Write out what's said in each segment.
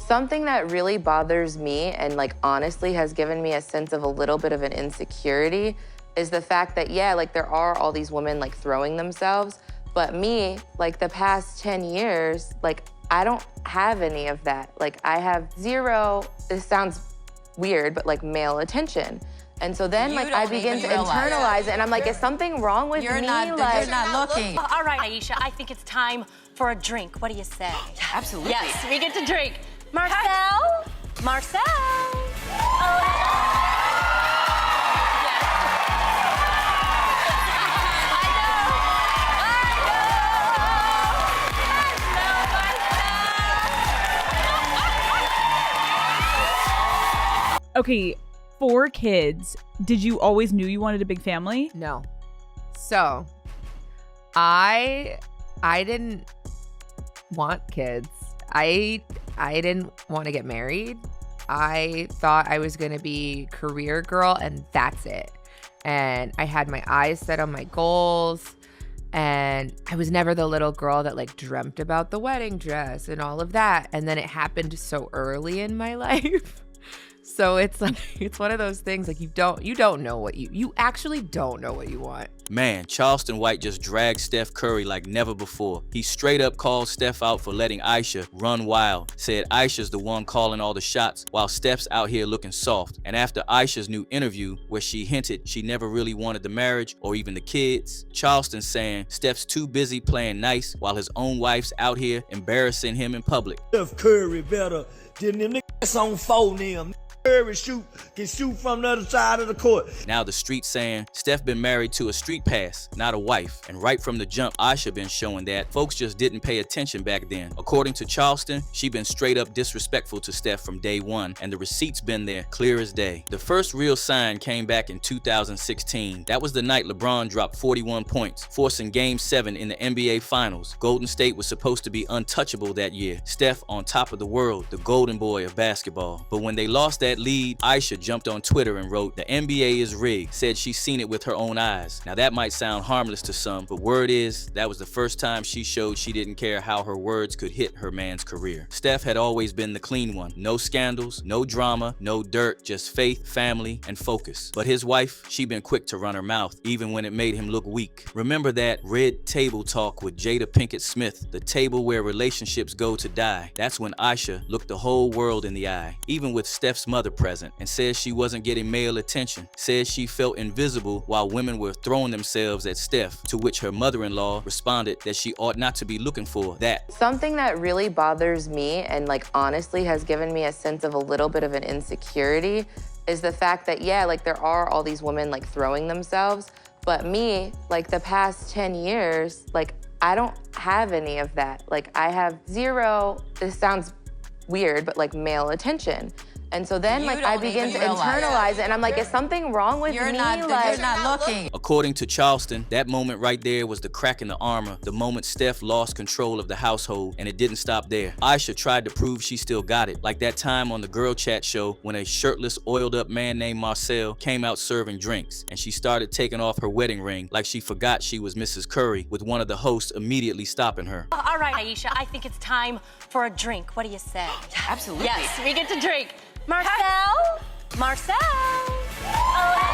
Something that really bothers me and like honestly has given me a sense of a little bit of an insecurity is the fact that, yeah, like there are all these women like throwing themselves, but me, like the past 10 years, like I don't have any of that. Like I have zero, this sounds weird, but like male attention. And so then like I begin to internalize it and I'm like, is something wrong with me? You're not looking. All right, Ayesha, I think it's time for a drink. What do you say? Absolutely. Yes, we get to drink. Marcel? Marcel? Oh. Okay, 4 kids. Did you always knew you wanted a big family? No. So, I didn't want kids. I didn't want to get married. I thought I was going to be career girl and that's it. And I had my eyes set on my goals. And I was never the little girl that like dreamt about the wedding dress and all of that. And then it happened so early in my life. So it's like, it's one of those things like you don't know what you actually don't know what you want. Man, Charleston White just dragged Steph Curry like never before. He straight up called Steph out for letting Ayesha run wild. Said Ayesha's the one calling all the shots while Steph's out here looking soft. And after Ayesha's new interview where she hinted she never really wanted the marriage or even the kids, Charleston saying Steph's too busy playing nice while his own wife's out here embarrassing him in public. Steph Curry better than them niggas on phone them. Curry can shoot from the other side of the court. Now the street's saying Steph been married to a street pass, not a wife. And right from the jump, Ayesha been showing that folks just didn't pay attention back then. According to Charleston, she been straight up disrespectful to Steph from day one, and the receipts been there clear as day. The first real sign came back in 2016. That was the night LeBron dropped 41 points, forcing Game 7 in the NBA Finals. Golden State was supposed to be untouchable that year. Steph on top of the world, the golden boy of basketball. But when they lost that lead, Ayesha jumped on Twitter and wrote, "The NBA is rigged," said she's seen it with her own eyes. Now that might sound harmless to some, but word is, that was the first time she showed she didn't care how her words could hit her man's career. Steph had always been the clean one. No scandals, no drama, no dirt, just faith, family, and focus. But his wife, she been quick to run her mouth, even when it made him look weak. Remember that red table talk with Jada Pinkett Smith, the table where relationships go to die? That's when Ayesha looked the whole world in the eye, even with Steph's mother present, and said she wasn't getting male attention, said she felt invisible while women were throwing themselves at Steph, to which her mother-in-law responded that she ought not to be looking for that. Something that really bothers me and like honestly has given me a sense of a little bit of an insecurity is the fact that, yeah, like there are all these women like throwing themselves, but me, like the past 10 years, like I don't have any of that. Like I have zero, this sounds weird, but like male attention. And so then like I begin to internalize it and I'm like, is something wrong with me? You're not looking. According to Charleston, that moment right there was the crack in the armor, the moment Steph lost control of the household, and it didn't stop there. Ayesha tried to prove she still got it, like that time on the Girl Chat show when a shirtless, oiled up man named Marcel came out serving drinks, and she started taking off her wedding ring like she forgot she was Mrs. Curry, with one of the hosts immediately stopping her. All right, Ayesha, I think it's time for a drink. What do you say? Absolutely. Yes, we get to drink. Marcel? Marcel? Oh.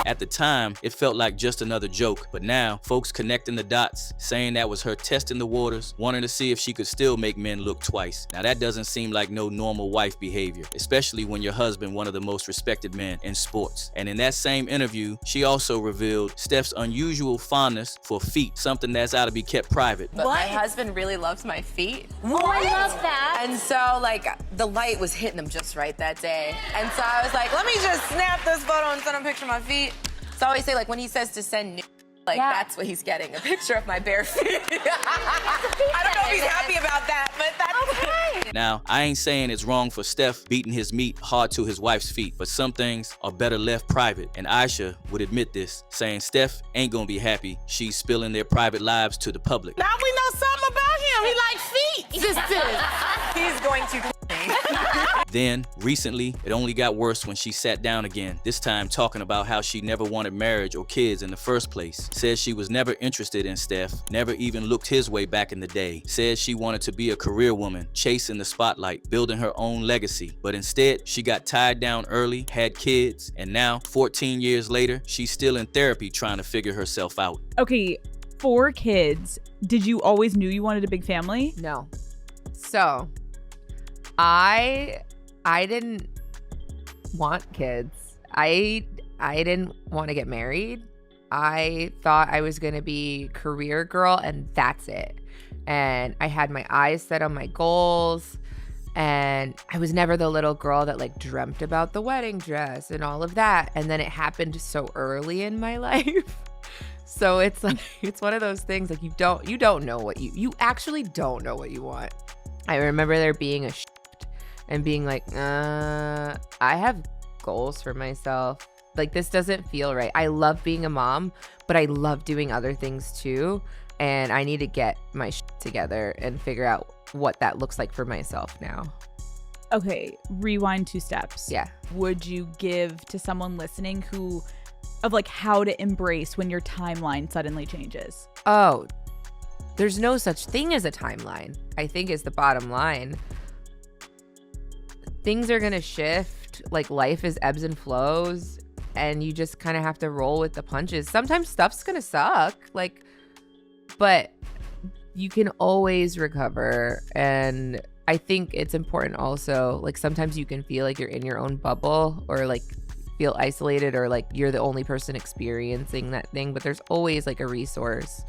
At the time, it felt like just another joke, but now, folks connecting the dots, saying that was her testing the waters, wanting to see if she could still make men look twice. Now that doesn't seem like no normal wife behavior, especially when your husband one of the most respected men in sports. And in that same interview, she also revealed Steph's unusual fondness for feet, something that's ought to be kept private. But my husband really loves my feet. Oh, I love that. And so, like, the light was hitting him just right that day. And so I was like, let me just snap this photo and send him a picture of my feet. So I always say, like, when he says to send like, that's what he's getting, a picture of my bare feet. I don't know if he's happy about that, but that's okay. Now, I ain't saying it's wrong for Steph beating his meat hard to his wife's feet, but some things are better left private, and Ayesha would admit this, saying Steph ain't gonna be happy she's spilling their private lives to the public. Now we know something about him. He likes feet. He's going to Then, recently, it only got worse when she sat down again, this time talking about how she never wanted marriage or kids in the first place. Says she was never interested in Steph, never even looked his way back in the day. Says she wanted to be a career woman, chasing the spotlight, building her own legacy. But instead, she got tied down early, had kids, and now, 14 years later, she's still in therapy trying to figure herself out. Okay, 4 kids. Did you always knew you wanted a big family? No. So, I didn't want kids. I didn't want to get married. I thought I was going to be career girl and that's it. And I had my eyes set on my goals. And I was never the little girl that like dreamt about the wedding dress and all of that. And then it happened so early in my life. So it's like, it's one of those things like you don't know what you actually don't know what you want. I remember there being a and being like, I have goals for myself. Like, this doesn't feel right. I love being a mom, but I love doing other things too. And I need to get my together and figure out what that looks like for myself now. Okay, rewind 2 steps. Yeah. Would you give to someone listening of like how to embrace when your timeline suddenly changes? Oh, there's no such thing as a timeline, I think is the bottom line. Things are going to shift. Like life is ebbs and flows and you just kind of have to roll with the punches. Sometimes stuff's going to suck, like, but you can always recover. And I think it's important also, like sometimes you can feel like you're in your own bubble or like feel isolated or like you're the only person experiencing that thing, but there's always like a resource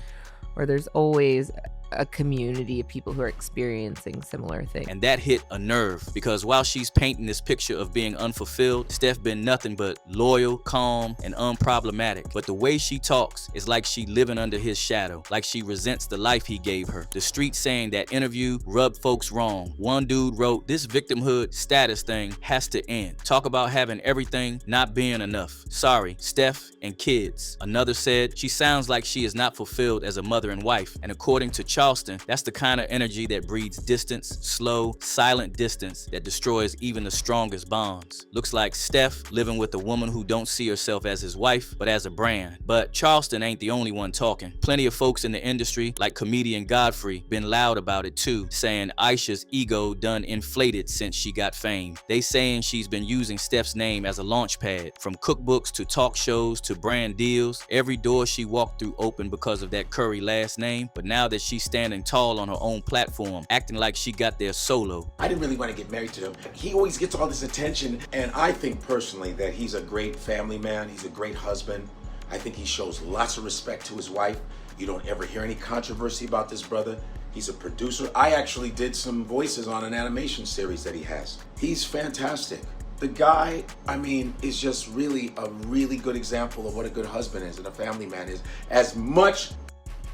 or there's always a community of people who are experiencing similar things. And that hit a nerve because while she's painting this picture of being unfulfilled, Steph been nothing but loyal, calm, and unproblematic. But the way she talks is like she living under his shadow, like she resents the life he gave her. The street saying that interview rubbed folks wrong. One dude wrote, "This victimhood status thing has to end. Talk about having everything, not being enough. Sorry, Steph and kids." Another said, "She sounds like she is not fulfilled as a mother and wife." And according to Charleston, that's the kind of energy that breeds distance, slow, silent distance that destroys even the strongest bonds. Looks like Steph living with a woman who don't see herself as his wife, but as a brand. But Charleston ain't the only one talking. Plenty of folks in the industry, like comedian Godfrey, been loud about it too, saying Ayesha's ego done inflated since she got fame. They saying she's been using Steph's name as a launch pad, from cookbooks to talk shows to brand deals. Every door she walked through opened because of that Curry last name, but now that she's standing tall on her own platform, acting like she got there solo. I didn't really want to get married to him. He always gets all this attention, and I think personally that he's a great family man. He's a great husband. I think he shows lots of respect to his wife. You don't ever hear any controversy about this brother. He's a producer. I actually did some voices on an animation series that he has. He's fantastic. The guy, I mean, is just really a really good example of what a good husband is and a family man is. As much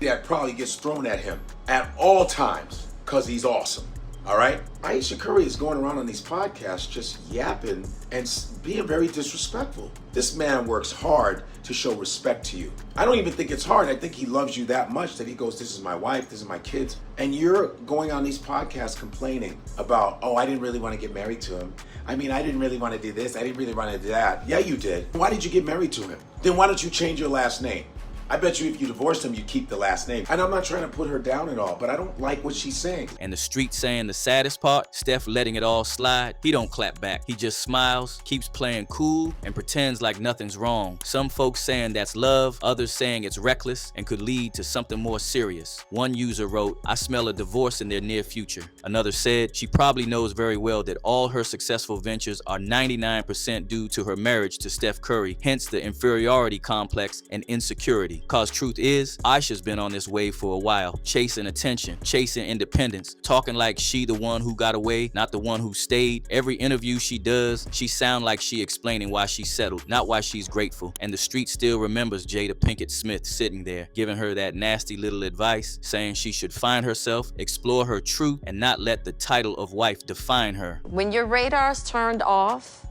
that probably gets thrown at him at all times because he's awesome. All right? Ayesha Curry is going around on these podcasts just yapping and being very disrespectful. This man works hard to show respect to you. I don't even think it's hard. I think he loves you that much that he goes, "This is my wife, this is my kids." And you're going on these podcasts complaining about, "Oh, I didn't really want to get married to him. I mean, I didn't really want to do this. I didn't really want to do that." Yeah, you did. Why did you get married to him? Then why don't you change your last name? I bet you if you divorced him, you'd keep the last name. And I'm not trying to put her down at all, but I don't like what she's saying. And the street saying the saddest part, Steph letting it all slide, he don't clap back. He just smiles, keeps playing cool, and pretends like nothing's wrong. Some folks saying that's love, others saying it's reckless and could lead to something more serious. One user wrote, "I smell a divorce in their near future." Another said, "She probably knows very well that all her successful ventures are 99% due to her marriage to Steph Curry, hence the inferiority complex and insecurity. Cause truth is, Ayesha's been on this wave for a while, chasing attention, chasing independence, talking like she the one who got away, not the one who stayed. Every interview she does, she sound like she explaining why she settled, not why she's grateful. And the street still remembers Jada Pinkett Smith sitting there, giving her that nasty little advice, saying she should find herself, explore her truth, and not let the title of wife define her." When your radar's turned off,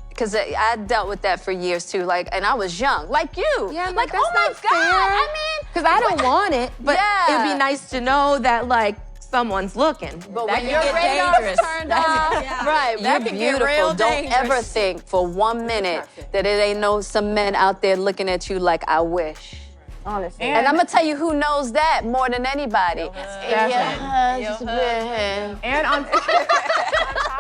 because I dealt with that for years too, like, and I was young, like you. Yeah, like, that's oh my not God, fair. I mean. Because I don't want it, but Yeah. it'd be nice to know that, like, someone's looking. But That when can your get radar's dangerous. turned off, right, that You're can beautiful. get real Don't dangerous. ever Ever think for 1 minute that it ain't some men out there looking at you like I wish. Honestly. And I'm gonna tell you who knows that more than anybody. Your husband. And on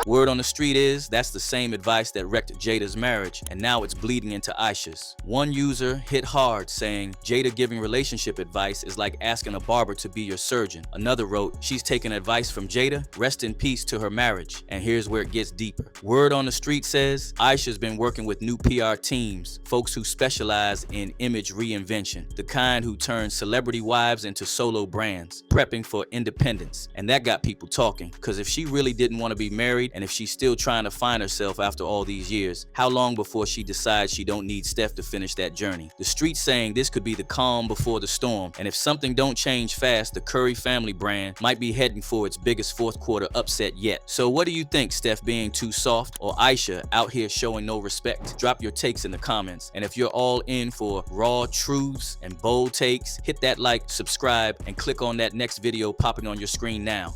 Word on the street is that's the same advice that wrecked Jada's marriage, and now it's bleeding into Ayesha's. One user hit hard saying, Jada giving relationship advice is like asking a barber to be your surgeon. Another wrote, she's taking advice from Jada, rest in peace to her marriage. And here's where it gets deeper. Word on the street says, Ayesha's been working with new PR teams, folks who specialize in image reinvention, the kind who turn celebrity wives into solo brands, prepping for independence. And that got people talking, because if she really didn't want to be married, and if she's still trying to find herself after all these years, how long before she decides she don't need Steph to finish that journey? The street's saying this could be the calm before the storm, and if something don't change fast, the Curry family brand might be heading for its biggest fourth quarter upset yet. So what do you think, Steph being too soft or Ayesha out here showing no respect? Drop your takes in the comments, and if you're all in for raw truths and bold takes, hit that like, subscribe, and click on that next video popping on your screen now.